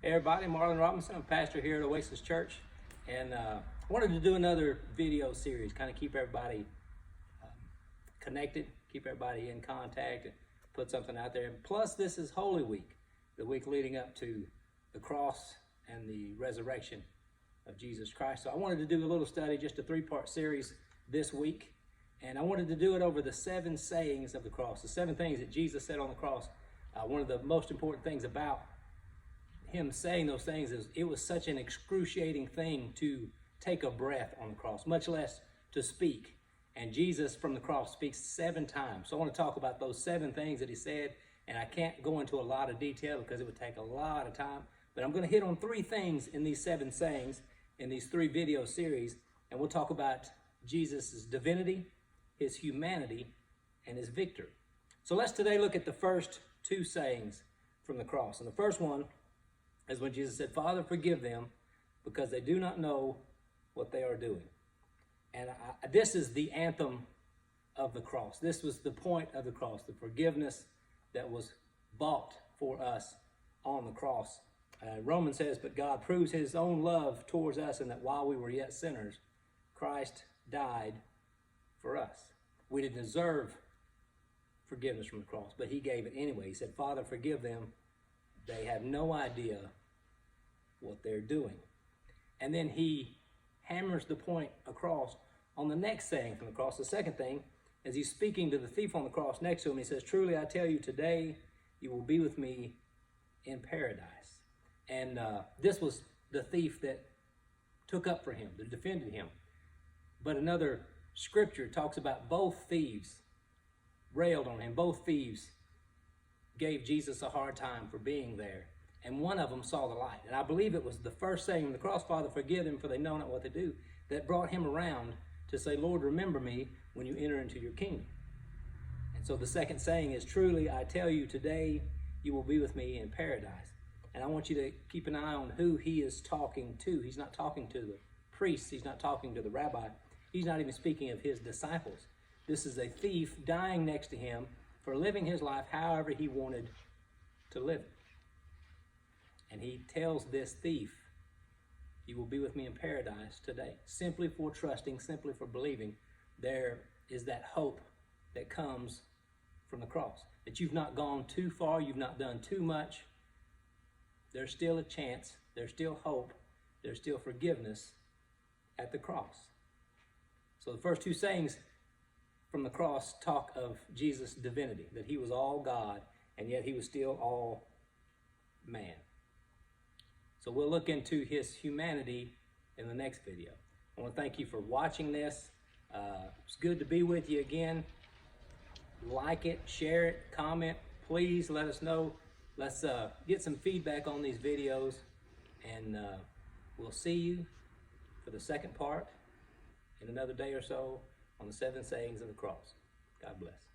Hey everybody, Marlon Robinson. I'm pastor here at Oasis Church, and wanted to do another video series, kind of keep everybody connected, keep everybody in contact, and put something out there. And plus, this is Holy Week, the week leading up to the cross and the resurrection of Jesus Christ. So I wanted to do a little study, just a 3-part series this week, and I wanted to do it over the 7 sayings of the cross, the 7 things that Jesus said on the cross. One of the most important things about him saying those things is it was such an excruciating thing to take a breath on the cross, much less to speak. And Jesus from the cross speaks 7 times. So I want to talk about those 7 things that he said, and I can't go into a lot of detail because it would take a lot of time, but I'm going to hit on 3 things in these 7 sayings in these 3 video series, and we'll talk about Jesus' divinity, his humanity, and his victory. So let's today look at the first 2 sayings from the cross. And the first one is when Jesus said, "Father, forgive them because they do not know what they are doing." And this is the anthem of the cross. This was the point of the cross, the forgiveness that was bought for us on the cross. Romans says, "But God proves his own love towards us, and that while we were yet sinners, Christ died for us." We didn't deserve forgiveness from the cross, but he gave it anyway. He said, "Father, forgive them. They have no idea what they're doing." And then he hammers the point across on the next saying from the cross. The second thing, as he's speaking to the thief on the cross next to him, he says, "Truly I tell you, today you will be with me in paradise." And this was the thief that took up for him, that defended him. But another scripture talks about both thieves railed on him. Both thieves gave Jesus a hard time for being there. And one of them saw the light. And I believe it was the first saying on the cross, "Father, forgive them, for they know not what they do," that brought him around to say, "Lord, remember me when you enter into your kingdom." And so the second saying is, "Truly, I tell you, today you will be with me in paradise." And I want you to keep an eye on who he is talking to. He's not talking to the priests. He's not talking to the rabbi. He's not even speaking of his disciples. This is a thief dying next to him for living his life however he wanted to live it. And he tells this thief, "You will be with me in paradise today," simply for trusting, simply for believing. There is that hope that comes from the cross, that you've not gone too far, you've not done too much. There's still a chance, there's still hope, there's still forgiveness at the cross. So the first 2 sayings from the cross talk of Jesus' divinity, that he was all God, and yet he was still all man. So we'll look into his humanity in the next video. I want to thank you for watching this. It's good to be with you again. Like it, share it, comment. Please let us know. Let's get some feedback on these videos, and we'll see you for the second part in another day or so on the 7 sayings of the cross. God bless.